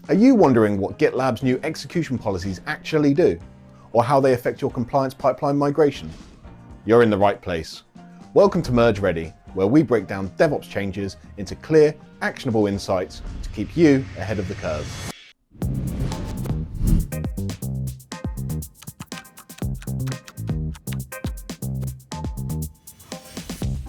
Are you wondering what GitLab's new execution policies actually do, or how they affect your compliance pipeline migration? You're in the right place. Welcome to Merge Ready, where we break down DevOps changes into clear, actionable insights to keep you ahead of the curve.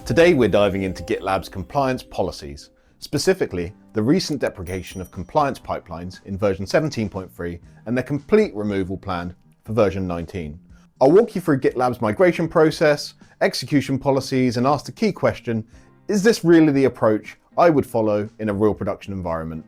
Today we're diving into GitLab's compliance policies, specifically the recent deprecation of compliance pipelines in version 17.3 and their complete removal planned for version 19. I'll walk you through GitLab's migration process, execution policies, and ask the key question, is this really the approach I would follow in a real production environment?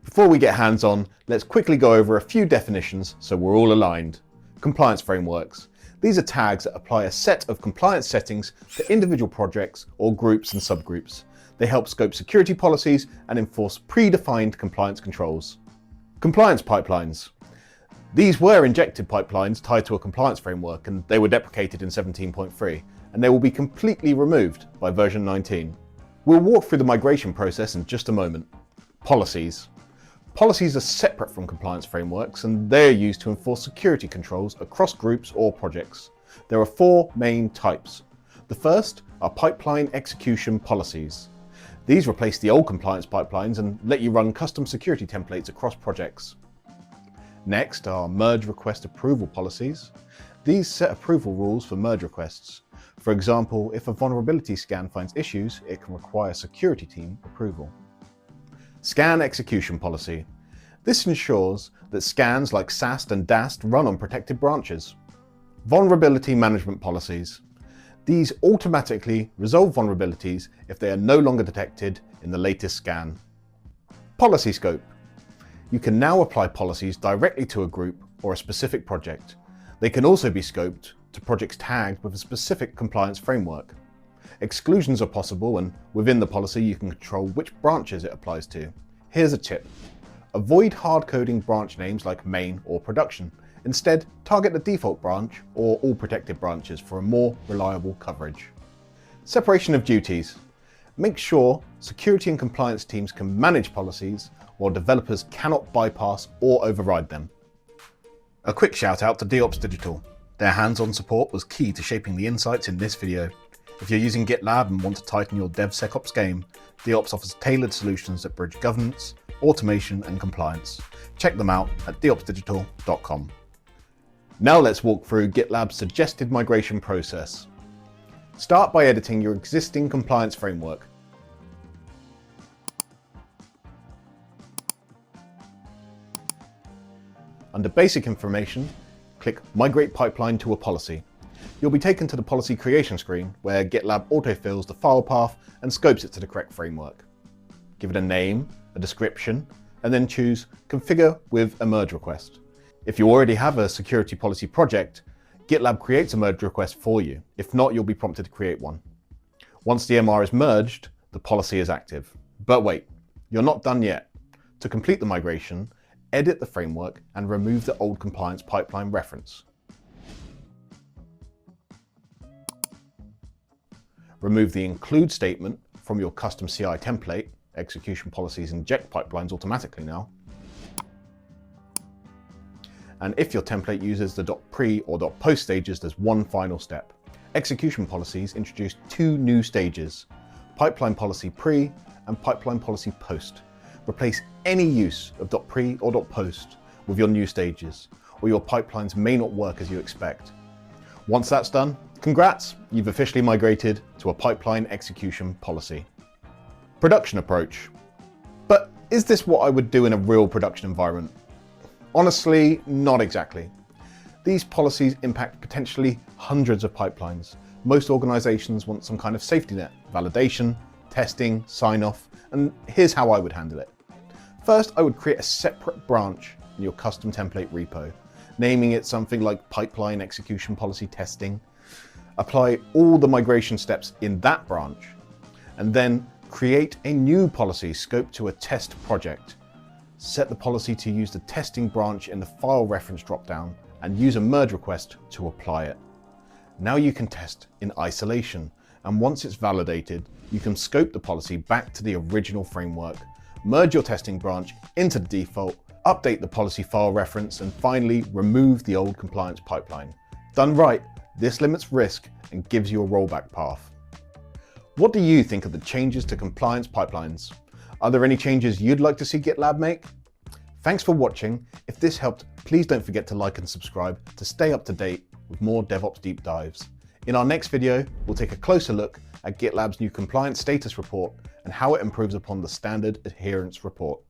Before we get hands-on, let's quickly go over a few definitions so we're all aligned. Compliance frameworks. These are tags that apply a set of compliance settings to individual projects or groups and subgroups. They help scope security policies and enforce predefined compliance controls. Compliance pipelines. These were injected pipelines tied to a compliance framework, and they were deprecated in 17.3, and they will be completely removed by version 19. We'll walk through the migration process in just a moment. Policies. Policies are separate from compliance frameworks, and they are used to enforce security controls across groups or projects. There are four main types. The first are pipeline execution policies. These replace the old compliance pipelines and let you run custom security templates across projects. Next are merge request approval policies. These set approval rules for merge requests. For example, if a vulnerability scan finds issues, it can require security team approval. Scan execution policy. This ensures that scans like SAST and DAST run on protected branches. Vulnerability management policies. These automatically resolve vulnerabilities if they are no longer detected in the latest scan. Policy scope. You can now apply policies directly to a group or a specific project. They can also be scoped to projects tagged with a specific compliance framework. Exclusions are possible, and within the policy you can control which branches it applies to. Here's a tip. Avoid hard-coding branch names like main or production. Instead, target the default branch or all protected branches for a more reliable coverage. Separation of duties. Make sure security and compliance teams can manage policies while developers cannot bypass or override them. A quick shout out to DevOps Digital. Their hands-on support was key to shaping the insights in this video. If you're using GitLab and want to tighten your DevSecOps game, DevOps offers tailored solutions that bridge governance, automation, and compliance. Check them out at devopsdigital.com. Now let's walk through GitLab's suggested migration process. Start by editing your existing compliance framework. Under Basic Information, click Migrate Pipeline to a Policy. You'll be taken to the policy creation screen where GitLab autofills the file path and scopes it to the correct framework. Give it a name, a description, and then choose Configure with a merge request. If you already have a security policy project, GitLab creates a merge request for you. If not, you'll be prompted to create one. Once the MR is merged, the policy is active. But wait, you're not done yet. To complete the migration, edit the framework and remove the old compliance pipeline reference. Remove the include statement from your custom CI template. Execution policies inject pipelines automatically now. And if your template uses the .pre or .post stages, there's one final step. Execution policies introduce two new stages, pipeline policy pre and pipeline policy post. Replace any use of .pre or .post with your new stages, or your pipelines may not work as you expect. Once that's done, congrats, you've officially migrated to a pipeline execution policy. Production approach. But is this what I would do in a real production environment? Honestly, not exactly. These policies impact potentially hundreds of pipelines. Most organizations want some kind of safety net, validation, testing, sign-off, and here's how I would handle it. First, I would create a separate branch in your custom template repo, naming it something like Pipeline Execution Policy Testing. Apply all the migration steps in that branch, and then create a new policy scoped to a test project. Set the policy to use the testing branch in the file reference dropdown and use a merge request to apply it. Now you can test in isolation, and once it's validated, you can scope the policy back to the original framework, merge your testing branch into the default, update the policy file reference, and finally remove the old compliance pipeline. Done right, this limits risk and gives you a rollback path. What do you think of the changes to compliance pipelines? Are there any changes you'd like to see GitLab make? Thanks for watching. If this helped, please don't forget to like and subscribe to stay up to date with more DevOps deep dives. In our next video, we'll take a closer look at GitLab's new compliance status report and how it improves upon the standard adherence report.